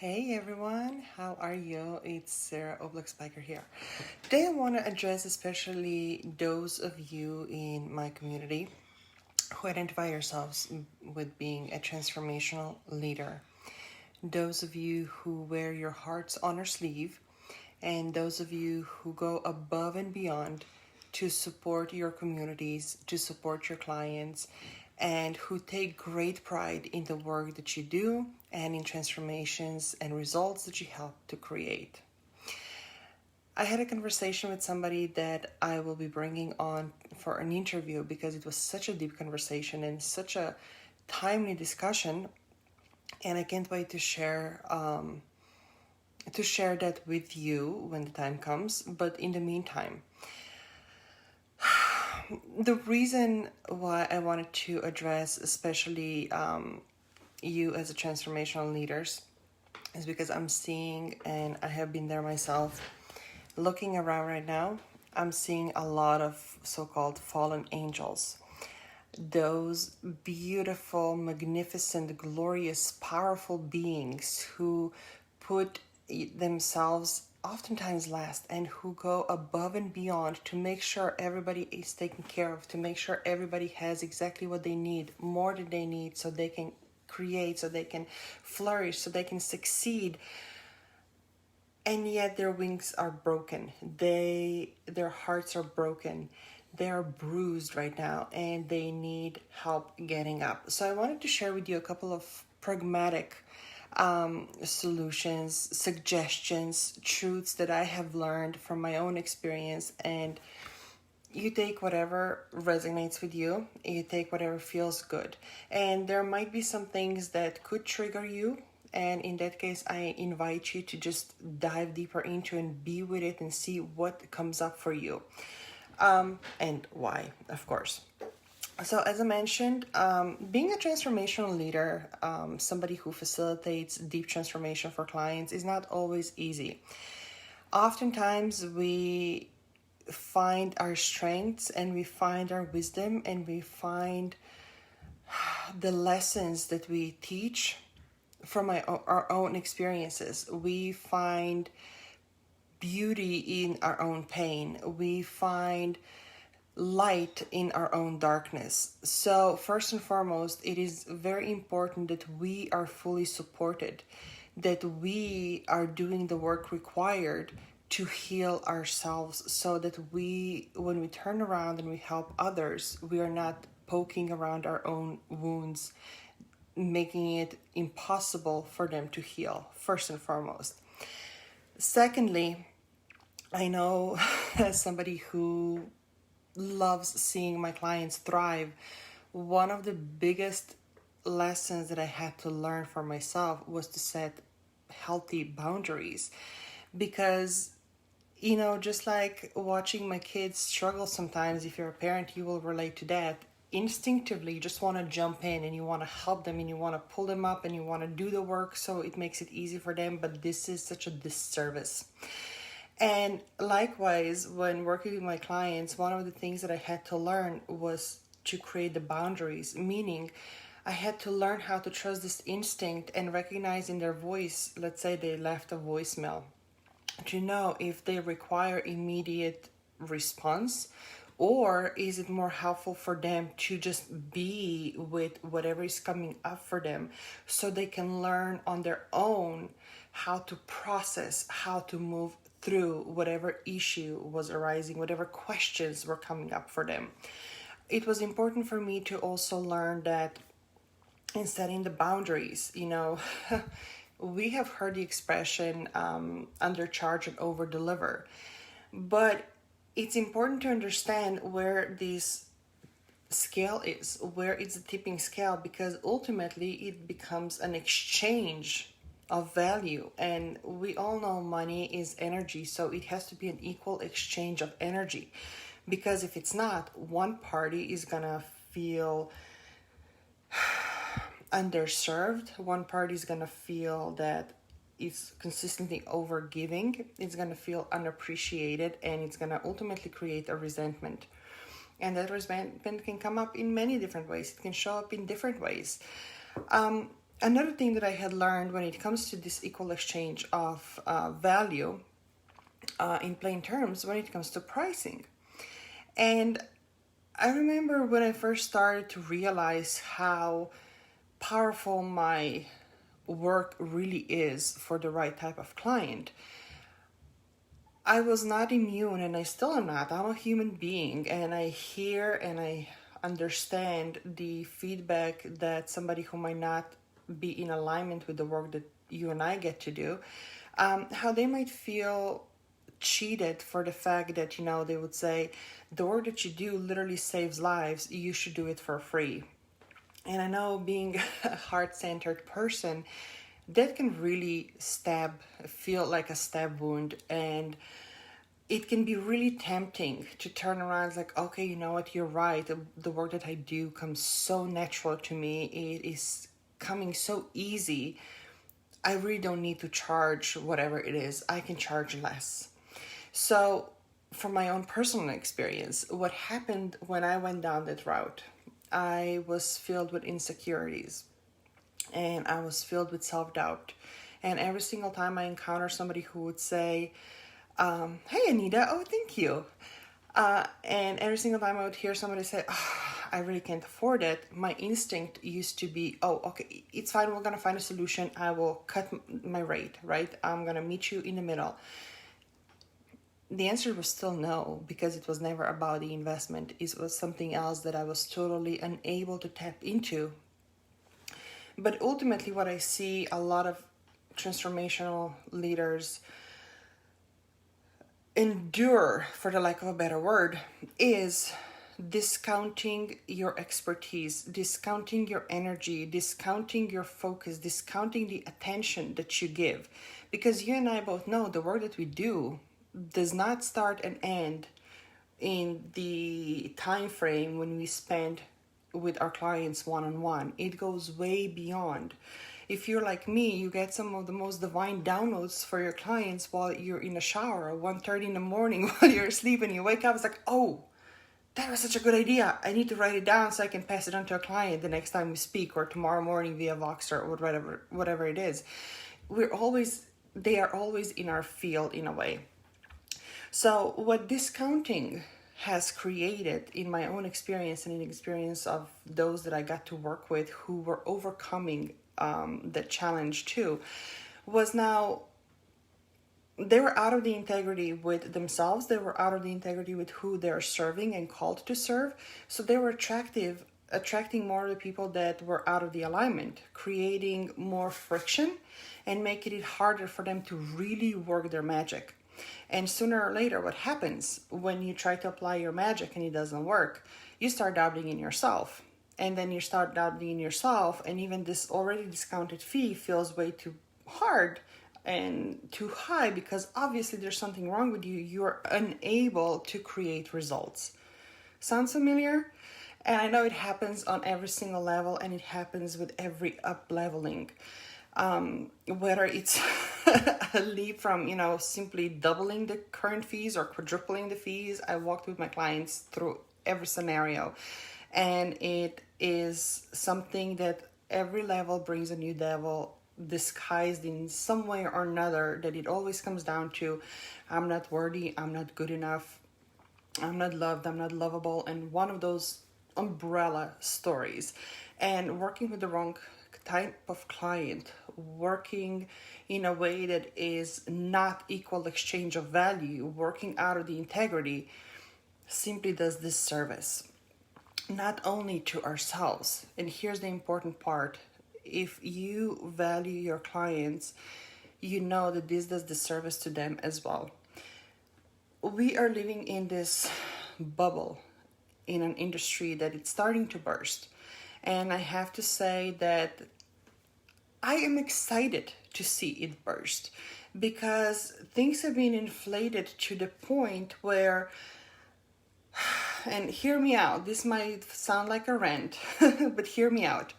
Hey everyone, how are you? It's Sarah Oblak Spiker here. Today I want to address especially those of you in my community who identify yourselves with being a transformational leader. Those of you who wear your hearts on your sleeve, and those of you who go above and beyond to support your communities, to support your clients, and who take great pride in the work that you do and in transformations and results that you help to create. I had a conversation with somebody that I will be bringing on for an interview because it was such a deep conversation and such a timely discussion, and I can't wait to share that with you when the time comes. But in the meantime, the reason why I wanted to address especially you as a transformational leaders is because I'm seeing, and I have been there myself, looking around right now, I'm seeing a lot of so-called fallen angels. Those beautiful, magnificent, glorious, powerful beings who put themselves oftentimes last and who go above and beyond to make sure everybody is taken care of, to make sure everybody has exactly what they need, more than they need, so they can create, so they can flourish, so they can succeed. And yet their wings are broken. Their hearts are broken. They are bruised right now and they need help getting up. So I wanted to share with you a couple of pragmatic solutions, suggestions, truths that I have learned from my own experience, and you take whatever resonates with you, you take whatever feels good. And there might be some things that could trigger you, and in that case I invite you to just dive deeper into and be with it and see what comes up for you, and why, of course. So as I mentioned, being a transformational leader, somebody who facilitates deep transformation for clients, is not always easy. Oftentimes we find our strengths and we find our wisdom and we find the lessons that we teach from our own experiences. We find beauty in our own pain. We find light in our own darkness. So first and foremost, it is very important that we are fully supported, that we are doing the work required to heal ourselves, so that when we turn around and we help others, we are not poking around our own wounds, making it impossible for them to heal, first and foremost. Secondly, I know as somebody who loves seeing my clients thrive, one of the biggest lessons that I had to learn for myself was to set healthy boundaries. Because, just like watching my kids struggle sometimes, if you're a parent, you will relate to that. Instinctively, you just want to jump in and you want to help them and you want to pull them up and you want to do the work so it makes it easy for them. But this is such a disservice. And likewise, when working with my clients, one of the things that I had to learn was to create the boundaries, meaning I had to learn how to trust this instinct and recognize in their voice, let's say they left a voicemail, to know if they require immediate response, or is it more helpful for them to just be with whatever is coming up for them so they can learn on their own how to process, how to move through whatever issue was arising, whatever questions were coming up for them. It was important for me to also learn that in setting the boundaries, we have heard the expression undercharge and over deliver, but it's important to understand where this scale is, where it's a tipping scale, because ultimately it becomes an exchange of value, and we all know money is energy, so it has to be an equal exchange of energy, because if it's not, one party is gonna feel underserved, one party is gonna feel that it's consistently over giving, it's gonna feel unappreciated, and it's gonna ultimately create a resentment. And that resentment can come up in many different ways. It can show up in different ways. Another thing that I had learned when it comes to this equal exchange of value, in plain terms, when it comes to pricing. And I remember when I first started to realize how powerful my work really is for the right type of client. I was not immune, and I still am not. I'm a human being, and I hear and I understand the feedback that somebody who might not be in alignment with the work that you and I get to do, how they might feel cheated for the fact that, they would say, the work that you do literally saves lives, you should do it for free. And I know, being a heart-centered person, that can really feel like a stab wound. And it can be really tempting to turn around. It's like, okay, you know what, you're right. The work that I do comes so natural to me. It is coming so easy. I really don't need to charge whatever it is. I can charge less. So, from my own personal experience, what happened when I went down that route, I was filled with insecurities, and I was filled with self-doubt. And every single time I encounter somebody who would say, hey, Anita, oh, thank you. And every single time I would hear somebody say, oh, I really can't afford it, my instinct used to be, oh, okay, it's fine, we're going to find a solution. I will cut my rate, right? I'm going to meet you in the middle. The answer was still no, because it was never about the investment. It was something else that I was totally unable to tap into. But ultimately, what I see a lot of transformational leaders endure, for the lack of a better word, is discounting your expertise, discounting your energy, discounting your focus, discounting the attention that you give. Because you and I both know the work that we do does not start and end in the time frame when we spend with our clients one-on-one. It goes way beyond. If you're like me, you get some of the most divine downloads for your clients while you're in a shower at 1:30 in the morning while you're asleep, and you wake up, it's like, oh, that was such a good idea. I need to write it down so I can pass it on to a client the next time we speak, or tomorrow morning via Voxer, or whatever it is. They are always in our field in a way. So what discounting has created in my own experience and in the experience of those that I got to work with who were overcoming the challenge too, was now they were out of the integrity with themselves. They were out of the integrity with who they're serving and called to serve. So they were attracting more of the people that were out of the alignment, creating more friction and making it harder for them to really work their magic. And sooner or later, what happens when you try to apply your magic and it doesn't work? You start doubting in yourself. And then you start doubting in yourself, and even this already discounted fee feels way too hard and too high, because obviously there's something wrong with you. You're unable to create results. Sounds familiar? And I know it happens on every single level, and it happens with every up-leveling. Whether it's a leap from, simply doubling the current fees or quadrupling the fees. I walked with my clients through every scenario, and it is something that every level brings a new devil disguised in some way or another, that it always comes down to, I'm not worthy, I'm not good enough, I'm not loved, I'm not lovable, and one of those umbrella stories. And working with the wrong type of client, working in a way that is not equal exchange of value, working out of the integrity, simply does this service, not only to ourselves. And here's the important part: if you value your clients, you know that this does the service to them as well. We are living in this bubble in an industry that it's starting to burst. And I have to say that I am excited to see it burst, because things have been inflated to the point where, and hear me out, this might sound like a rant, but hear me out.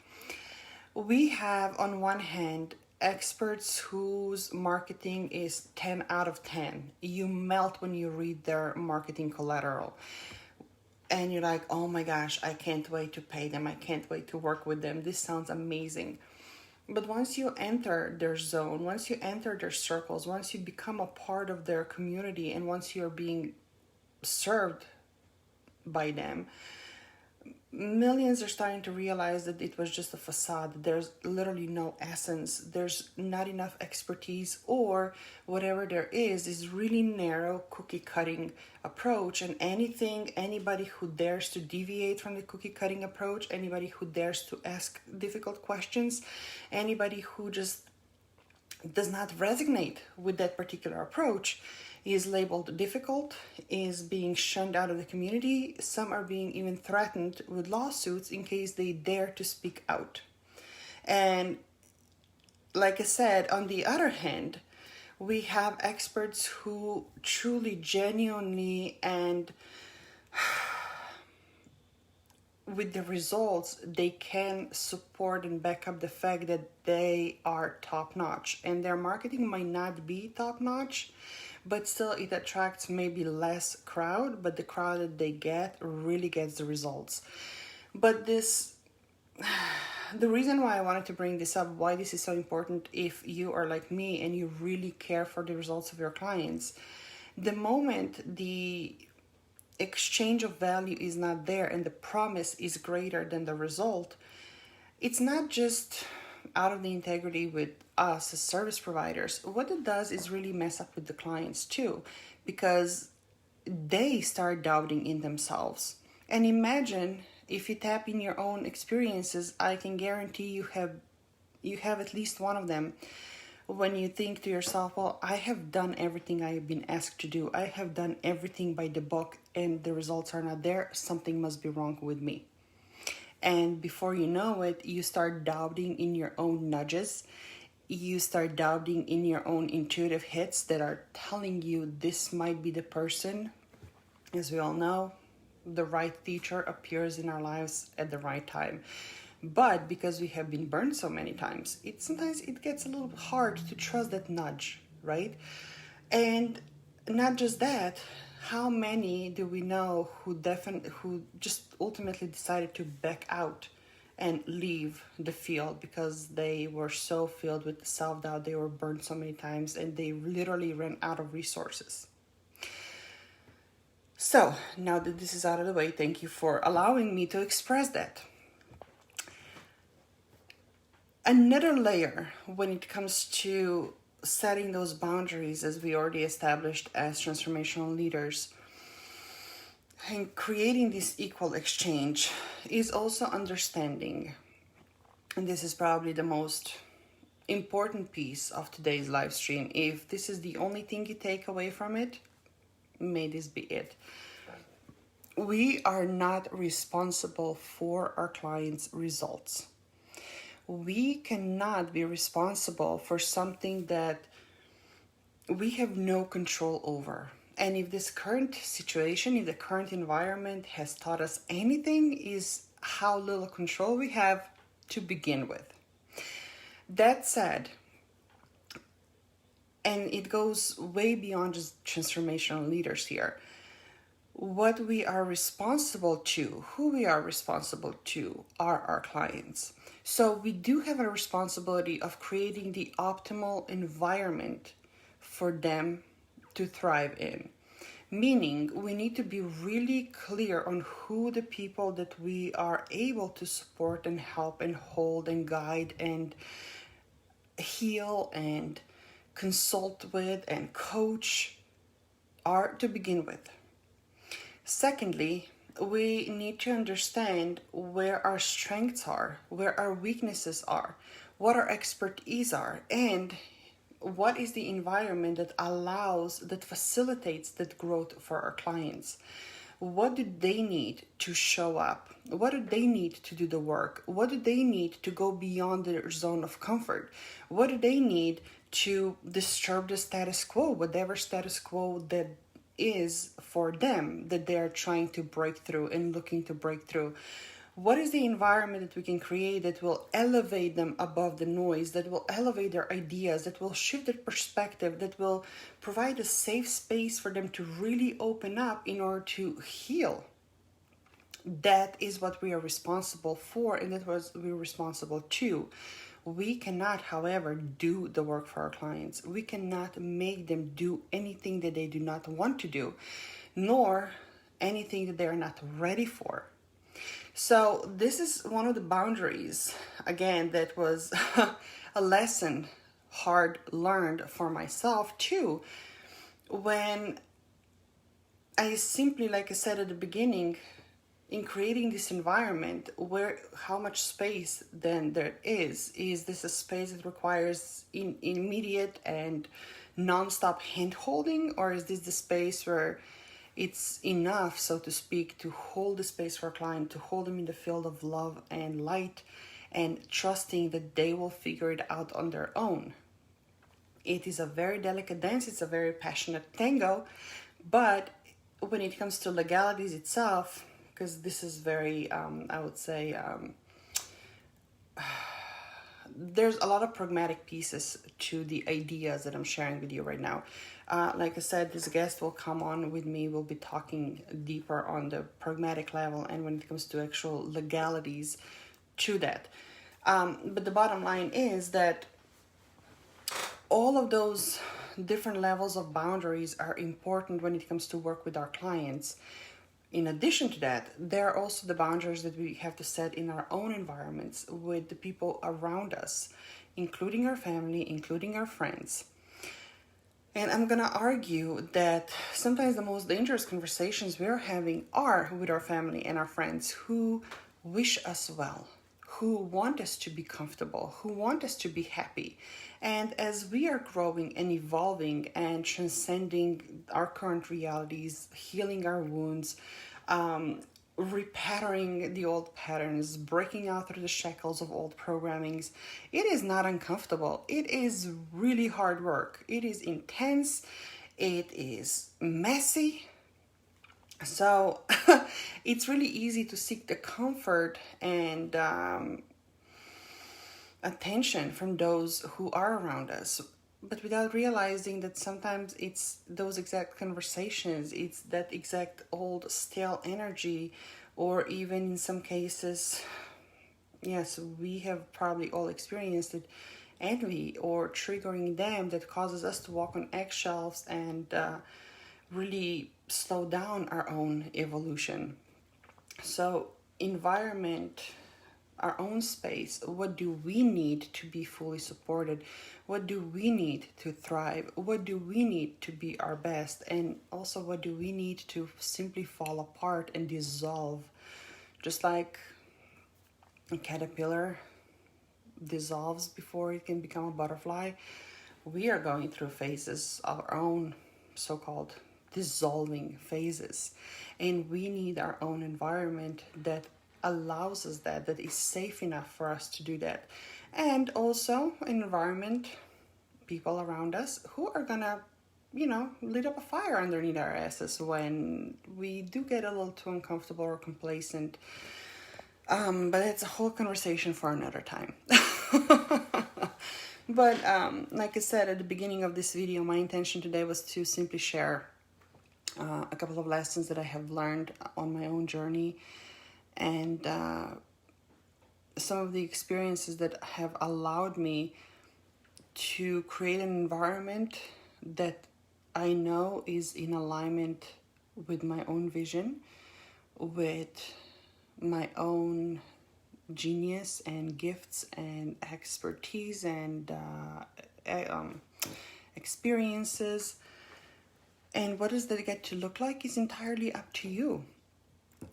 We have, on one hand, experts whose marketing is 10 out of 10. You melt when you read their marketing collateral. And you're like, oh my gosh, I can't wait to pay them. I can't wait to work with them. This sounds amazing. But once you enter their zone, once you enter their circles, once you become a part of their community, and once you're being served by them, millions are starting to realize that it was just a facade. There's literally no essence. There's not enough expertise, or whatever there is really narrow cookie cutting approach. And anybody who dares to deviate from the cookie cutting approach, anybody who dares to ask difficult questions, anybody who just does not resonate with that particular approach is labeled difficult, is being shunned out of the community. Some are being even threatened with lawsuits in case they dare to speak out. And like I said, on the other hand, we have experts who truly, genuinely, and with the results, they can support and back up the fact that they are top notch. And their marketing might not be top notch, but still it attracts maybe less crowd, but the crowd that they get really gets the results. But the reason why I wanted to bring this up, why this is so important if you are like me and you really care for the results of your clients, the moment the exchange of value is not there and the promise is greater than the result, it's not just out of the integrity with us as service providers. What it does is really mess up with the clients too, because they start doubting in themselves. And imagine if you tap in your own experiences, I can guarantee you have at least one of them. When you think to yourself, well, I have done everything I have been asked to do. I have done everything by the book and the results are not there. Something must be wrong with me. And before you know it, you start doubting in your own nudges. You start doubting in your own intuitive hits that are telling you this might be the person. As we all know, the right teacher appears in our lives at the right time. But because we have been burned so many times, sometimes it gets a little hard to trust that nudge, right? And not just that, how many do we know who just ultimately decided to back out and leave the field because they were so filled with self-doubt, they were burned so many times, and they literally ran out of resources. So now that this is out of the way, thank you for allowing me to express that. Another layer when it comes to setting those boundaries, as we already established as transformational leaders, and creating this equal exchange, is also understanding, and this is probably the most important piece of today's live stream. If this is the only thing you take away from it, may this be it. We are not responsible for our clients' results. We cannot be responsible for something that we have no control over. And if this current situation, if the current environment has taught us anything, is how little control we have to begin with. That said, and it goes way beyond just transformational leaders here, what we are responsible to, who we are responsible to, are our clients. So we do have a responsibility of creating the optimal environment for them to thrive in. Meaning, we need to be really clear on who the people that we are able to support and help and hold and guide and heal and consult with and coach are to begin with. Secondly, we need to understand where our strengths are, where our weaknesses are, what our expertise are, and what is the environment that facilitates that growth for our clients. What do they need to show up? What do they need to do the work? What do they need to go beyond their zone of comfort? What do they need to disturb the status quo, whatever status quo that is for them that they're trying to break through and looking to break through? What is the environment that we can create that will elevate them above the noise, that will elevate their ideas, that will shift their perspective, that will provide a safe space for them to really open up in order to heal? That is what we are responsible for, and that was we're responsible to. We cannot, however, do the work for our clients. We cannot make them do anything that they do not want to do, nor anything that they're not ready for. So this is one of the boundaries, again, that was a lesson hard learned for myself too, when I simply, like I said at the beginning, in creating this environment where how much space then there is this a space that requires immediate and non-stop hand holding, or is this the space where it's enough, so to speak, to hold the space for a client, to hold them in the field of love and light and trusting that they will figure it out on their own? It is a very delicate dance, it's a very passionate tango, but when it comes to legalities itself, because this is very, I would say, there's a lot of pragmatic pieces to the ideas that I'm sharing with you right now. Like I said, this guest will come on with me. We'll be talking deeper on the pragmatic level and when it comes to actual legalities to that. But the bottom line is that all of those different levels of boundaries are important when it comes to work with our clients. In addition to that, there are also the boundaries that we have to set in our own environments with the people around us, including our family, including our friends. And I'm going to argue that sometimes the most dangerous conversations we're having are with our family and our friends who wish us well, who want us to be comfortable, who want us to be happy. And as we are growing and evolving and transcending our current realities, healing our wounds, repattering the old patterns, breaking out through the shackles of old programmings, it is not uncomfortable. It is really hard work. It is intense. It is messy. So it's really easy to seek the comfort and attention from those who are around us, but without realizing that sometimes it's those exact conversations, it's that exact old stale energy, or even in some cases, yes, we have probably all experienced it, envy or triggering them that causes us to walk on eggshells and really slow down our own evolution. So environment, our own space, what do we need to be fully supported? What do we need to thrive? What do we need to be our best? And also, what do we need to simply fall apart and dissolve? Just like a caterpillar dissolves before it can become a butterfly, we are going through phases of our own so-called dissolving phases. And we need our own environment that allows us that is safe enough for us to do that. And also an environment, people around us who are gonna, lit up a fire underneath our asses when we do get a little too uncomfortable or complacent. But it's a whole conversation for another time. But like I said at the beginning of this video, my intention today was to simply share a couple of lessons that I have learned on my own journey, and some of the experiences that have allowed me to create an environment that I know is in alignment with my own vision, with my own genius and gifts and expertise and experiences. And what does that get to look like is entirely up to you.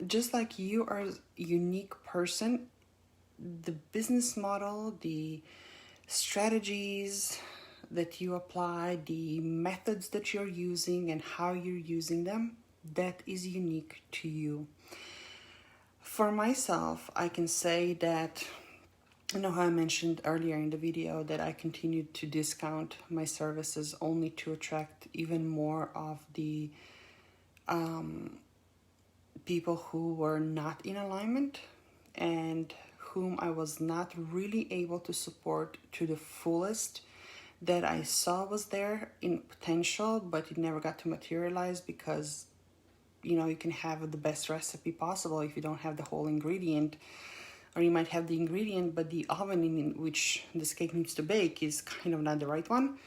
Just like you are a unique person, the business model, the strategies that you apply, the methods that you're using and how you're using them, that is unique to you. For myself, I can say that, how I mentioned earlier in the video that I continued to discount my services only to attract even more of the people who were not in alignment and whom I was not really able to support to the fullest that I saw was there in potential, but it never got to materialize because, you can have the best recipe possible. If you don't have the whole ingredient, or you might have the ingredient, but the oven in which this cake needs to bake is kind of not the right one.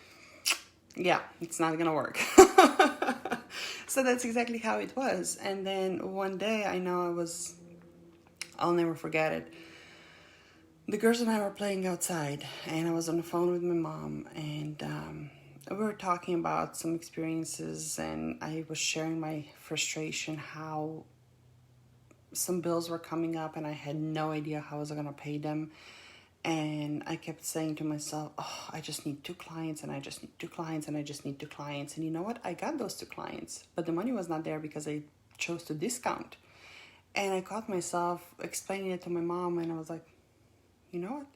Yeah, it's not gonna work. So that's exactly how it was. And then one day, I'll never forget it. The girls and I were playing outside, and I was on the phone with my mom, and we were talking about some experiences, and I was sharing my frustration, how some bills were coming up and I had no idea how I was going to pay them. And I kept saying to myself, oh, I just need 2 clients, and I just need 2 clients, and I just need 2 clients. And you know what? I got those 2 clients, but the money was not there because I chose to discount. And I caught myself explaining it to my mom, and I was like, you know what?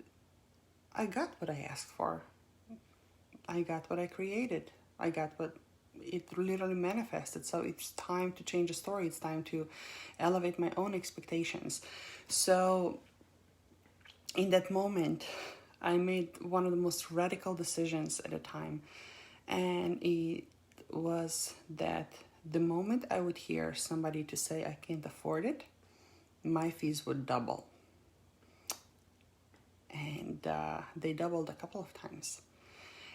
I got what I asked for. I got what I created. I got what it literally manifested. So it's time to change the story. It's time to elevate my own expectations. So in that moment, I made one of the most radical decisions at the time. And it was that the moment I would hear somebody to say I can't afford it, my fees would double. And they doubled a couple of times.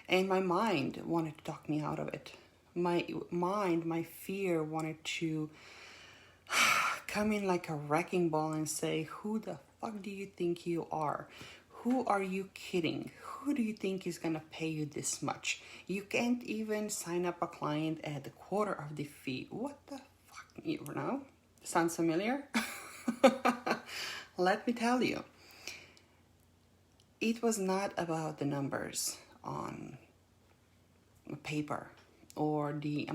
And my mind wanted to talk me out of it. My fear wanted to come in like a wrecking ball and say, who the fuck do you think you are? Who are you kidding? Who do you think is going to pay you this much? You can't even sign up a client at a quarter of the fee. What the fuck, you know? Sounds familiar? Let me tell you. It was not about the numbers on paper or the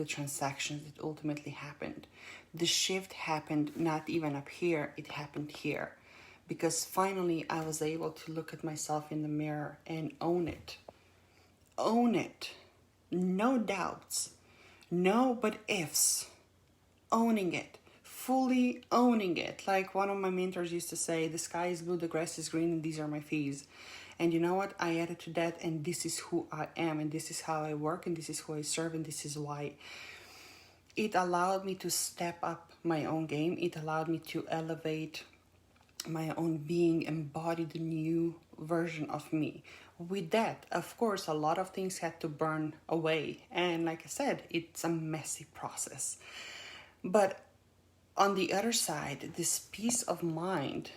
transactions that ultimately happened. The shift happened not even up here, it happened here. Because finally I was able to look at myself in the mirror and own it. Own it. No doubts. No but ifs. Owning it. Fully owning it. Like one of my mentors used to say, the sky is blue, the grass is green, and these are my fees. And you know what? I added to that, and this is who I am, and this is how I work, and this is who I serve, and this is why. It allowed me to step up my own game. It allowed me to elevate my own being, embody the new version of me. With that, of course, a lot of things had to burn away. And like I said, it's a messy process. But on the other side, this peace of mind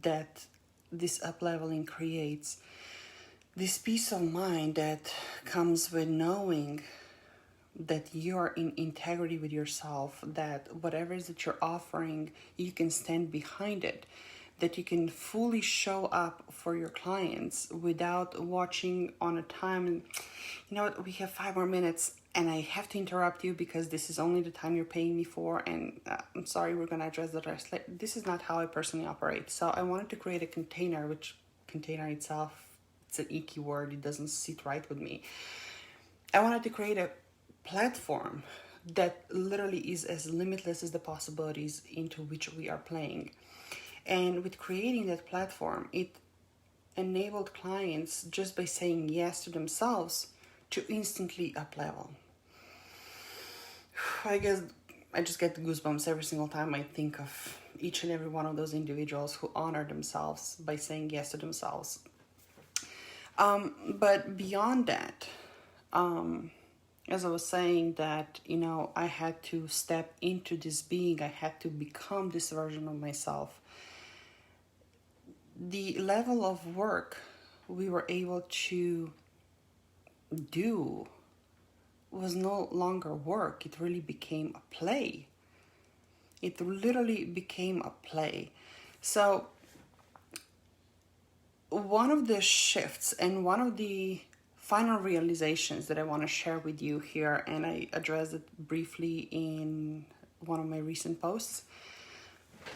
that this up-leveling creates, this peace of mind that comes with knowing that you're in integrity with yourself, that whatever it is that you're offering, you can stand behind it, that you can fully show up for your clients without watching on a time. And you know what, we have 5 more minutes and I have to interrupt you because this is only the time you're paying me for, and I'm sorry, we're going to address the rest. This is not how I personally operate. So I wanted to create a container, which container itself, it's an icky word, it doesn't sit right with me. I wanted to create a platform that literally is as limitless as the possibilities into which we are playing. And with creating that platform, it enabled clients, just by saying yes to themselves, to instantly up level. I guess I just get goosebumps every single time I think of each and every one of those individuals who honor themselves by saying yes to themselves. But beyond that, as I was saying, that, you know, I had to step into this being, I had to become this version of myself. The level of work we were able to do was no longer work. It really became a play. It literally became a play. So one of the shifts and one of the final realizations that I want to share with you here, and I addressed it briefly in one of my recent posts.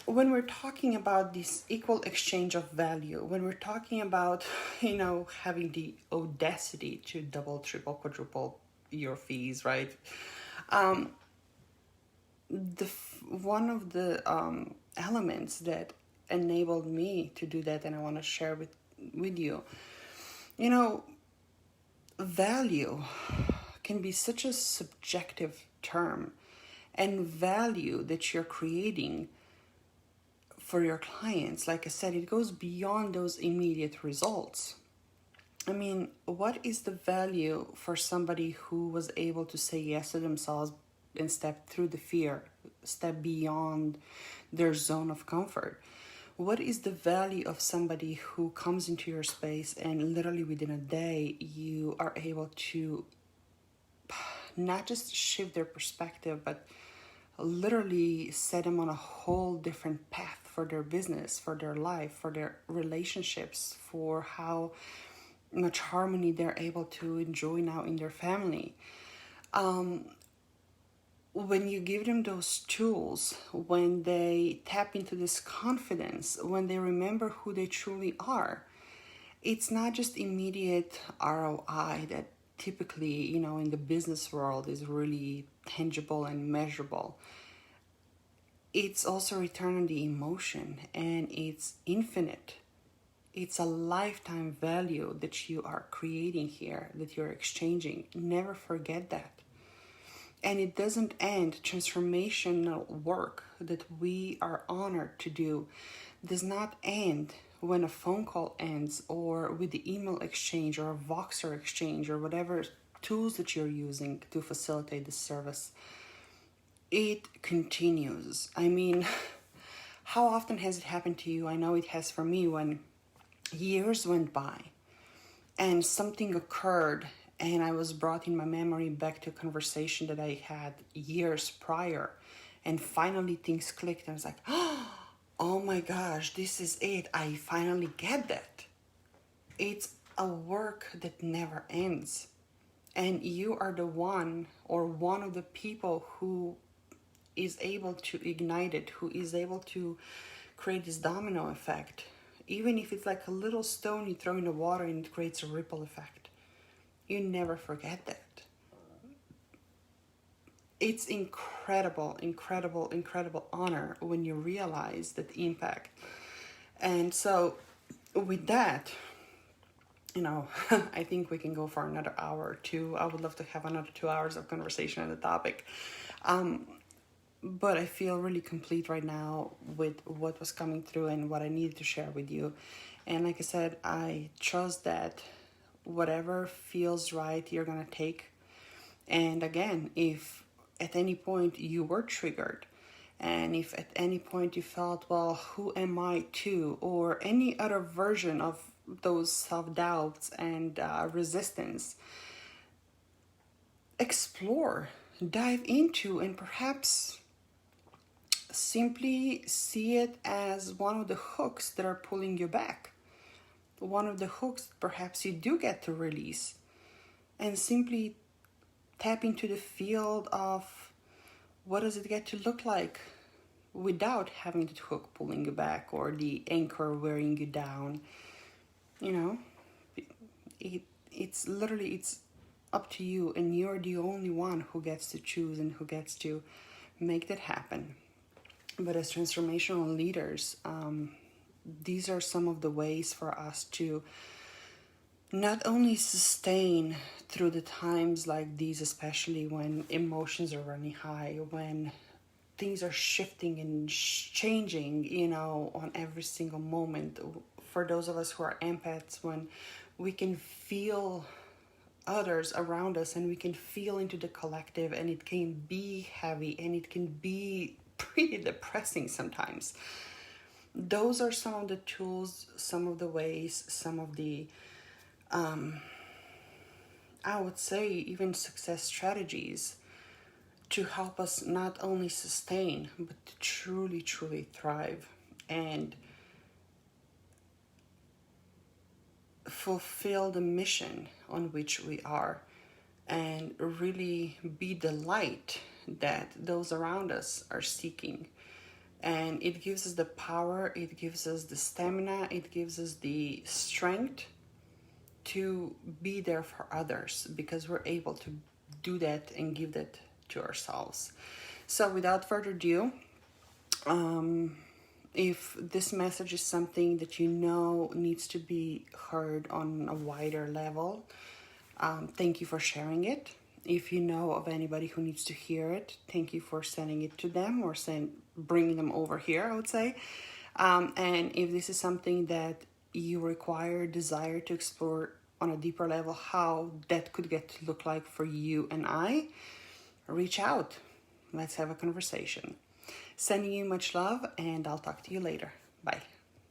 When we're talking about this equal exchange of value, when we're talking about, you know, having the audacity to double, triple, quadruple your fees, right? One of the elements that enabled me to do that, and I want to share with you, you know, value can be such a subjective term, and value that you're creating for your clients. Like I said, it goes beyond those immediate results. I mean, what is the value for somebody who was able to say yes to themselves and step through the fear, step beyond their zone of comfort? What is the value of somebody who comes into your space and literally within a day you are able to not just shift their perspective, but literally set them on a whole different path for their business, for their life, for their relationships, for how much harmony they're able to enjoy now in their family. When you give them those tools, when they tap into this confidence, when they remember who they truly are, it's not just immediate ROI that typically, in the business world is really tangible and measurable. It's also return on the emotion, and it's infinite. It's a lifetime value that you are creating here, that you're exchanging. Never forget that. And it doesn't end. Transformational work that we are honored to do does not end when a phone call ends, or with the email exchange or a Voxer exchange, or whatever tools that you're using to facilitate the service. It continues. I mean, how often has it happened to you? I know it has for me, when years went by and something occurred and I was brought in my memory back to a conversation that I had years prior, and finally things clicked and I was like, oh my gosh, this is it. I finally get that. It's a work that never ends. And you are the one, or one of the people, who is able to ignite it, who is able to create this domino effect. Even if it's like a little stone you throw in the water and it creates a ripple effect. You never forget that. It's incredible, incredible, incredible honor when you realize that impact. And so with that, I think we can go for another hour or two. I would love to have another 2 hours of conversation on the topic. But I feel really complete right now with what was coming through and what I needed to share with you. And like I said, I trust that whatever feels right, you're going to take. And again, if at any point you were triggered, and if at any point you felt, well, who am I to, or any other version of those self-doubts and resistance, explore, dive into, and perhaps simply see it as one of the hooks that are pulling you back. One of the hooks perhaps you do get to release, and simply tap into the field of what does it get to look like without having the hook pulling you back or the anchor wearing you down. It's up to you, and you're the only one who gets to choose and who gets to make that happen. But as transformational leaders, these are some of the ways for us to not only sustain through the times like these, especially when emotions are running high, when things are shifting and changing, on every single moment. For those of us who are empaths, when we can feel others around us and we can feel into the collective, and it can be heavy and it can be pretty depressing sometimes. Those are some of the tools, some of the ways, some of the I would say even success strategies to help us not only sustain, but to truly, truly thrive and fulfill the mission on which we are, and really be the light that those around us are seeking. And it gives us the power, it gives us the stamina, it gives us the strength to be there for others, because we're able to do that and give that to ourselves. So without further ado, if this message is something that needs to be heard on a wider level, thank you for sharing it. If you know of anybody who needs to hear it, thank you for sending it to them, or bringing them over here, I would say. And if this is something that you require, desire to explore on a deeper level, how that could get to look like for you and I, reach out. Let's have a conversation. Sending you much love, and I'll talk to you later. Bye.